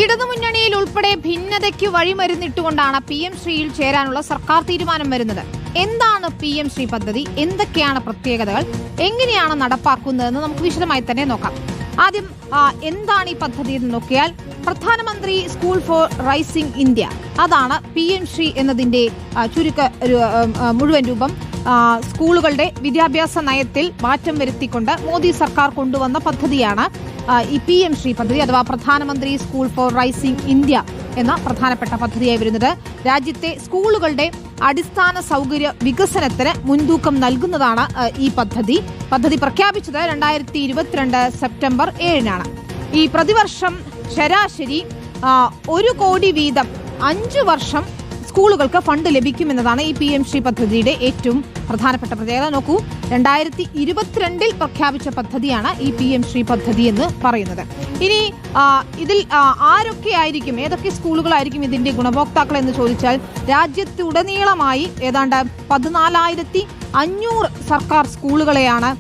ഇടതുമുന്നണിയിൽ ഉൾപ്പെടെ ഭിന്നതയ്ക്ക് വഴിമരുന്നിട്ടുകൊണ്ടാണ് PM ശ്രീയിൽ ചേരാനുള്ള സർക്കാർ തീരുമാനം വരുന്നത്. എന്താണ് PM ശ്രീ പദ്ധതി, എന്തൊക്കെയാണ് പ്രത്യേകതകൾ, എങ്ങനെയാണ് നടപ്പാക്കുന്നതെന്ന് നമുക്ക് വിശദമായി തന്നെ നോക്കാം. ആദ്യം എന്താണ് ഈ പദ്ധതി എന്ന് നോക്കിയാൽ, പ്രധാനമന്ത്രി സ്കൂൾ ഫോർ റൈസിംഗ് ഇന്ത്യ, അതാണ് PM ശ്രീ എന്നതിന്റെ മുഴുവൻ രൂപം. സ്കൂളുകളുടെ വിദ്യാഭ്യാസ നയത്തിൽ മാറ്റം വരുത്തിക്കൊണ്ട് മോദി സർക്കാർ കൊണ്ടുവന്ന പദ്ധതിയാണ് ഈ PM ശ്രീ പദ്ധതി, അഥവാ പ്രധാനമന്ത്രി സ്കൂൾ ഫോർ റൈസിംഗ് ഇന്ത്യ എന്ന പ്രധാനപ്പെട്ട പദ്ധതിയായി വരുന്നത്. രാജ്യത്തെ സ്കൂളുകളുടെ അടിസ്ഥാന സൗകര്യ വികസനത്തിന് മുൻതൂക്കം നൽകുന്നതാണ് ഈ പദ്ധതി. പദ്ധതി പ്രഖ്യാപിച്ചത് 2022 സെപ്റ്റംബർ 7-നാണ്. ഈ പ്രതിവർഷം ശരാശരി 1 കോടി വീതം 5 വർഷം സ്കൂളുകൾക്ക് ഫണ്ട് ലഭിക്കുമെന്നതാണ് ഈ PM ശ്രീ പദ്ധതിയുടെ ഏറ്റവും പ്രധാനപ്പെട്ട പ്രത്യേകത. നോക്കൂ, 2022 പ്രഖ്യാപിച്ച പദ്ധതിയാണ് ഈ PM ശ്രീ പദ്ധതി എന്ന് പറയുന്നത്. ഇനി ഇതിൽ ആരൊക്കെയായിരിക്കും, ഏതൊക്കെ സ്കൂളുകളായിരിക്കും ഇതിന്റെ ഗുണഭോക്താക്കൾ എന്ന് ചോദിച്ചാൽ, രാജ്യത്തുടനീളമായി ഏതാണ്ട് 14,500 സർക്കാർ സ്കൂളുകളെയാണ്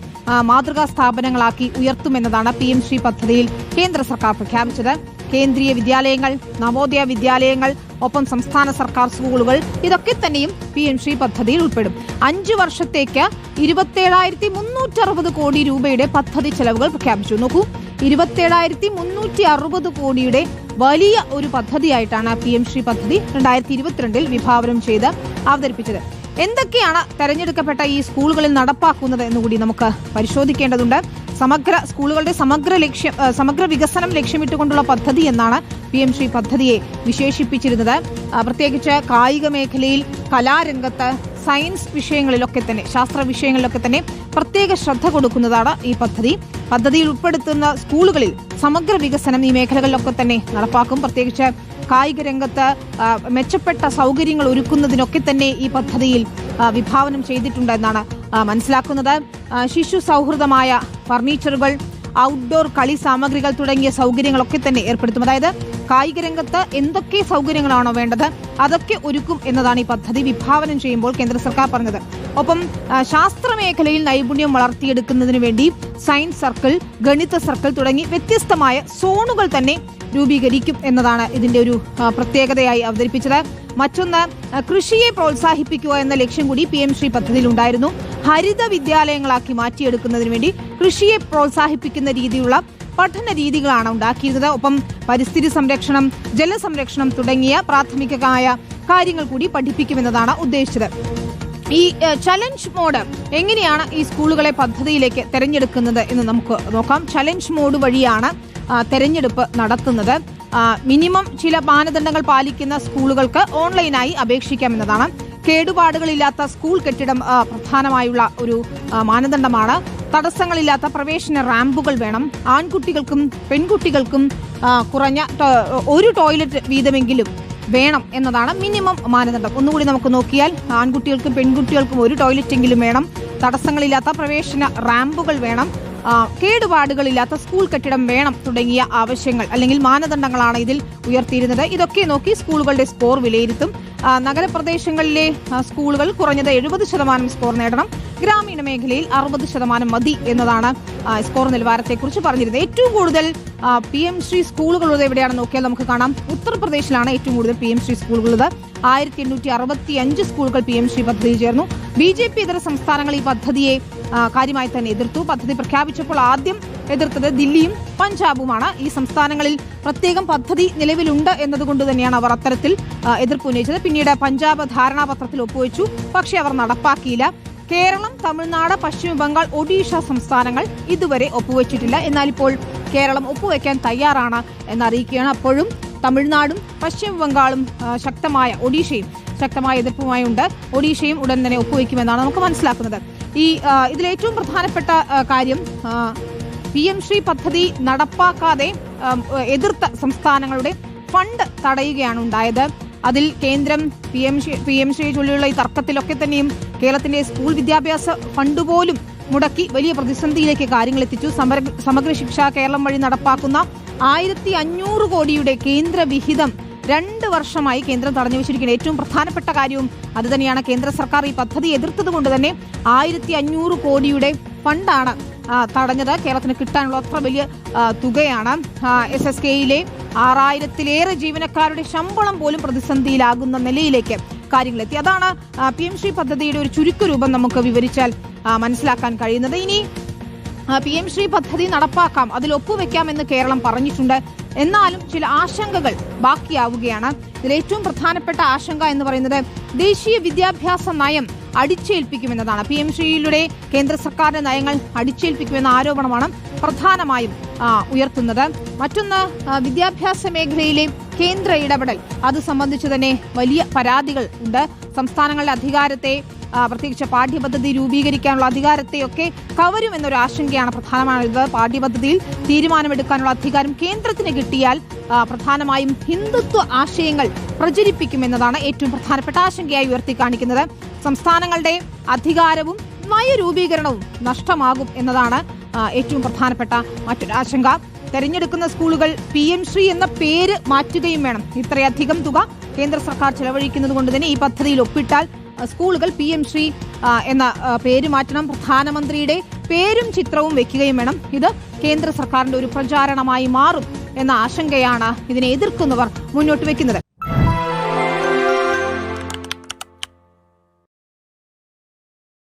മാതൃകാ സ്ഥാപനങ്ങളാക്കി ഉയർത്തുമെന്നതാണ് PM ശ്രീ പദ്ധതിയിൽ കേന്ദ്ര സർക്കാർ പ്രഖ്യാപിച്ചത്. കേന്ദ്രീയ വിദ്യാലയങ്ങൾ, നവോദയ വിദ്യാലയങ്ങൾ, ഒപ്പം സംസ്ഥാന സർക്കാർ സ്കൂളുകൾ, ഇതൊക്കെ തന്നെയും PM ശ്രീ പദ്ധതിയിൽ ഉൾപ്പെടും. 5 വർഷത്തേക്ക് 27,360 കോടി രൂപയുടെ പദ്ധതി ചെലവുകൾ പ്രഖ്യാപിച്ചു. നോക്കൂ, 27,360 കോടിയുടെ വലിയ ഒരു പദ്ധതിയായിട്ടാണ് PM ശ്രീ പദ്ധതി 2022 വിഭാവനം ചെയ്ത് അവതരിപ്പിച്ചത്. എന്തൊക്കെയാണ് തെരഞ്ഞെടുക്കപ്പെട്ട ഈ സ്കൂളുകളിൽ നടപ്പാക്കുന്നത് എന്നുകൂടി നമുക്ക് പരിശോധിക്കേണ്ടതുണ്ട്. സ്കൂളുകളുടെ സമഗ്ര വികസനം ലക്ഷ്യമിട്ടുകൊണ്ടുള്ള പദ്ധതി എന്നാണ് PM ശ്രീ പദ്ധതിയെ വിശേഷിപ്പിച്ചിരുന്നത്. പ്രത്യേകിച്ച് കായിക മേഖലയിൽ, കലാരംഗത്ത്, സയൻസ് വിഷയങ്ങളിലൊക്കെ തന്നെ, ശാസ്ത്ര വിഷയങ്ങളിലൊക്കെ തന്നെ പ്രത്യേക ശ്രദ്ധ കൊടുക്കുന്നതാണ് ഈ പദ്ധതി. പദ്ധതിയിൽ ഉൾപ്പെടുത്തുന്ന സ്കൂളുകളിൽ സമഗ്ര വികസനം ഈ മേഖലകളിലൊക്കെ തന്നെ നടപ്പാക്കും. പ്രത്യേകിച്ച് കായിക രംഗത്ത് മെച്ചപ്പെട്ട സൗകര്യങ്ങൾ ഒരുക്കുന്നതിനൊക്കെ തന്നെ ഈ പദ്ധതിയിൽ വിഭാവനം ചെയ്തിട്ടുണ്ടെന്നാണ് മനസ്സിലാക്കുന്നത്. ശിശു സൗഹൃദമായ ഫർണിച്ചറുകൾ, ഔട്ട്ഡോർ കളി സാമഗ്രികൾ തുടങ്ങിയ സൗകര്യങ്ങളൊക്കെ തന്നെ ഏർപ്പെടുത്തും. അതായത് കായിക രംഗത്ത് എന്തൊക്കെ സൗകര്യങ്ങളാണോ വേണ്ടത് അതൊക്കെ ഒരുക്കും എന്നതാണ് ഈ പദ്ധതി വിഭാവനം ചെയ്യുമ്പോൾ കേന്ദ്ര സർക്കാർ പറഞ്ഞത്. ഒപ്പം ശാസ്ത്ര മേഖലയിൽ നൈപുണ്യം വളർത്തിയെടുക്കുന്നതിന് വേണ്ടി സയൻസ് സർക്കിൾ, ഗണിത സർക്കിൾ തുടങ്ങി വ്യത്യസ്തമായ സോണുകൾ തന്നെ രൂപീകരിക്കും എന്നതാണ് ഇതിന്റെ ഒരു പ്രത്യേകതയായി അവതരിപ്പിച്ചത്. മറ്റൊന്ന്, കൃഷിയെ പ്രോത്സാഹിപ്പിക്കുക എന്ന ലക്ഷ്യം കൂടി PM ശ്രീ പദ്ധതിയിൽ ഉണ്ടായിരുന്നു. ഹരിത വിദ്യാലയങ്ങളാക്കി മാറ്റിയെടുക്കുന്നതിന് വേണ്ടി കൃഷിയെ പ്രോത്സാഹിപ്പിക്കുന്ന രീതിയിലുള്ള പഠന രീതികളാണ് ഉണ്ടാക്കിയിരുന്നത്. ഒപ്പം പരിസ്ഥിതി സംരക്ഷണം, ജലസംരക്ഷണം തുടങ്ങിയ പ്രാഥമികമായ കാര്യങ്ങൾ കൂടി പഠിപ്പിക്കുമെന്നതാണ് ഉദ്ദേശിച്ചത്. ഈ ചലഞ്ച് മോഡ് എങ്ങനെയാണ് ഈ സ്കൂളുകളെ പദ്ധതിയിലേക്ക് തെരഞ്ഞെടുക്കുന്നത് എന്ന് നമുക്ക് നോക്കാം. ചലഞ്ച് മോഡ് വഴിയാണ് തെരഞ്ഞെടുപ്പ് നടത്തുന്നത്. മിനിമം ചില മാനദണ്ഡങ്ങൾ പാലിക്കുന്ന സ്കൂളുകൾക്ക് ഓൺലൈനായി അപേക്ഷിക്കാമെന്നതാണ്. കേടുപാടുകളില്ലാത്ത സ്കൂൾ കെട്ടിടം പ്രധാനമായുള്ള ഒരു മാനദണ്ഡമാണ്. തടസ്സങ്ങളില്ലാത്ത പ്രവേശന റാമ്പുകൾ വേണം. ആൺകുട്ടികൾക്കും പെൺകുട്ടികൾക്കും കുറഞ്ഞ 1 ടോയ്ലറ്റ് വീതമെങ്കിലും വേണം എന്നതാണ് മിനിമം മാനദണ്ഡം. ഒന്നുകൂടി നമുക്ക് നോക്കിയാൽ, ആൺകുട്ടികൾക്കും പെൺകുട്ടികൾക്കും 1 ടോയ്ലറ്റെങ്കിലും വേണം. തടസ്സങ്ങളില്ലാത്ത പ്രവേശന റാമ്പുകൾ വേണം. കേടുപാടുകളില്ലാത്ത സ്കൂൾ കെട്ടിടം വേണം തുടങ്ങിയ ആവശ്യങ്ങൾ അല്ലെങ്കിൽ മാനദണ്ഡങ്ങളാണ് ഇതിൽ ഉയർത്തിയിരുന്നത്. ഇതൊക്കെ നോക്കി സ്കൂളുകളുടെ സ്കോർ വിലയിരുത്തും. നഗരപ്രദേശങ്ങളിലെ സ്കൂളുകൾ കുറഞ്ഞത് 70% സ്കോർ നേടണം. ഗ്രാമീണ മേഖലയിൽ 60% മതി എന്നതാണ് സ്കോർ നിലവാരത്തെക്കുറിച്ച് പറഞ്ഞിരുന്നത്. ഏറ്റവും കൂടുതൽ PM ശ്രീ സ്കൂളുകളുള്ളത് എവിടെയാണെന്ന് നോക്കിയാൽ നമുക്ക് കാണാം, ഉത്തർപ്രദേശിലാണ് ഏറ്റവും കൂടുതൽ PM ശ്രീ സ്കൂളുകളുള്ളത്. 1865 സ്കൂളുകൾ PM ശ്രീ പദ്ധതിയിൽ ചേർന്നു. BJP ഇതര സംസ്ഥാനങ്ങൾ ഈ പദ്ധതിയെ കാര്യമായി തന്നെ എതിർത്തു. പദ്ധതി പ്രഖ്യാപിച്ചപ്പോൾ ആദ്യം എതിർത്തത് ദില്ലിയും പഞ്ചാബുമാണ്. ഈ സംസ്ഥാനങ്ങളിൽ പ്രത്യേകം പദ്ധതി നിലവിലുണ്ട് എന്നതുകൊണ്ട് തന്നെയാണ് അവർ അത്തരത്തിൽ എതിർപ്പ് ഉന്നയിച്ചത്. പിന്നീട് പഞ്ചാബ് ധാരണാപത്രത്തിൽ ഒപ്പുവെച്ചു, പക്ഷേ അവർ നടപ്പാക്കിയില്ല. കേരളം, തമിഴ്നാട്, പശ്ചിമ ബംഗാൾ, ഒഡീഷ സംസ്ഥാനങ്ങൾ ഇതുവരെ ഒപ്പുവെച്ചിട്ടില്ല. എന്നാൽ ഇപ്പോൾ കേരളം ഒപ്പുവെക്കാൻ തയ്യാറാണ് എന്നറിയിക്കുകയാണ്. അപ്പോഴും തമിഴ്നാടും പശ്ചിമ ബംഗാളും ഒഡീഷയും ശക്തമായ എതിർപ്പുമായുണ്ട്. ഒഡീഷയും ഉടൻ തന്നെ ഒപ്പുവെക്കുമെന്നാണ് നമുക്ക് മനസ്സിലാക്കുന്നത്. ഇതിലേറ്റവും പ്രധാനപ്പെട്ട കാര്യം, PM ശ്രീ പദ്ധതി നടപ്പാക്കാതെ എതിർത്ത സംസ്ഥാനങ്ങളുടെ ഫണ്ട് തടയുകയാണ് ഉണ്ടായത്. അതിൽ കേന്ദ്രം PM ശ്രീ ചൊല്ലിയുള്ള ഈ തർക്കത്തിലൊക്കെ തന്നെയും കേരളത്തിന്റെ സ്കൂൾ വിദ്യാഭ്യാസ ഫണ്ട് പോലും മുടക്കി വലിയ പ്രതിസന്ധിയിലേക്ക് കാര്യങ്ങൾ എത്തിച്ചു. സമഗ്ര ശിക്ഷ കേരളം വഴി നടപ്പാക്കുന്ന 1,500 കോടിയുടെ കേന്ദ്ര വിഹിതം 2 വർഷമായി കേന്ദ്രം തടഞ്ഞു വെച്ചിരിക്കുന്ന ഏറ്റവും പ്രധാനപ്പെട്ട കാര്യവും അതുതന്നെയാണ്. കേന്ദ്ര സർക്കാർ ഈ പദ്ധതി എതിർത്തത് കൊണ്ട് തന്നെ 1,500 കോടിയുടെ ഫണ്ടാണ് തടഞ്ഞത്. കേരളത്തിന് കിട്ടാനുള്ള അത്ര വലിയ തുകയാണ്. SSKയിലെ 6000-ലേറെ ജീവനക്കാരുടെ ശമ്പളം പോലും പ്രതിസന്ധിയിലാകുന്ന നിലയിലേക്ക് കാര്യങ്ങളെത്തി. അതാണ് PM ശ്രീ പദ്ധതിയുടെ ഒരു ചുരുക്കരൂപം നമുക്ക് വിവരിച്ചാൽ മനസ്സിലാക്കാൻ കഴിയുന്നത്. ഇനി PM ശ്രീ പദ്ധതി നടപ്പാക്കാം, അതിൽ ഒപ്പുവെക്കാം എന്ന് കേരളം പറഞ്ഞിട്ടുണ്ട്. എന്നാലും ചില ആശങ്കകൾ ബാക്കിയാവുകയാണ്. ഇതിൽ ഏറ്റവും പ്രധാനപ്പെട്ട ആശങ്ക എന്ന് പറയുന്നത് ദേശീയ വിദ്യാഭ്യാസ നയം അടിച്ചേൽപ്പിക്കുമെന്നതാണ്. PM ശ്രീയിലൂടെ കേന്ദ്ര സർക്കാരിന്റെ നയങ്ങൾ അടിച്ചേൽപ്പിക്കുമെന്ന ആരോപണമാണ് പ്രധാനമായും ഉയർത്തുന്നത്. മറ്റൊന്ന്, വിദ്യാഭ്യാസ മേഖലയിലെ കേന്ദ്ര ഇടപെടൽ, അത് സംബന്ധിച്ച് തന്നെ വലിയ പരാതികൾ ഉണ്ട്. സംസ്ഥാനങ്ങളുടെ അധികാരത്തെ, പ്രത്യേകിച്ച് പാഠ്യപദ്ധതി രൂപീകരിക്കാനുള്ള അധികാരത്തെയൊക്കെ കവരുമെന്നൊരു ആശങ്കയാണ് പ്രധാനമായത്. പാഠ്യപദ്ധതിയിൽ തീരുമാനമെടുക്കാനുള്ള അധികാരം കേന്ദ്രത്തിന് കിട്ടിയാൽ പ്രധാനമായും ഹിന്ദുത്വ ആശയങ്ങൾ പ്രചരിപ്പിക്കുമെന്നതാണ് ഏറ്റവും പ്രധാനപ്പെട്ട ആശങ്കയായി ഉയർത്തിക്കാണിക്കുന്നത്. സംസ്ഥാനങ്ങളുടെ അധികാരവും നയരൂപീകരണവും നഷ്ടമാകും എന്നതാണ് ഏറ്റവും പ്രധാനപ്പെട്ട മറ്റൊരു ആശങ്ക. തെരഞ്ഞെടുക്കുന്ന സ്കൂളുകൾ PM ശ്രീ എന്ന പേര് മാറ്റുകയും വേണം. ഇത്രയധികം തുക കേന്ദ്ര സർക്കാർ ചെലവഴിക്കുന്നത് കൊണ്ട് തന്നെ ഈ പദ്ധതിയിൽ ഒപ്പിട്ടാൽ സ്കൂളുകൾ PM ശ്രീ എന്ന പേര് മാറ്റണം. പ്രധാനമന്ത്രിയുടെ പേരും ചിത്രവും വെക്കുകയും വേണം. ഇത് കേന്ദ്ര സർക്കാരിന്റെ ഒരു പ്രചാരണമായി മാറും എന്ന ആശങ്കയാണ് ഇതിനെ എതിർക്കുന്നവർ മുന്നോട്ട് വെക്കുന്നത്.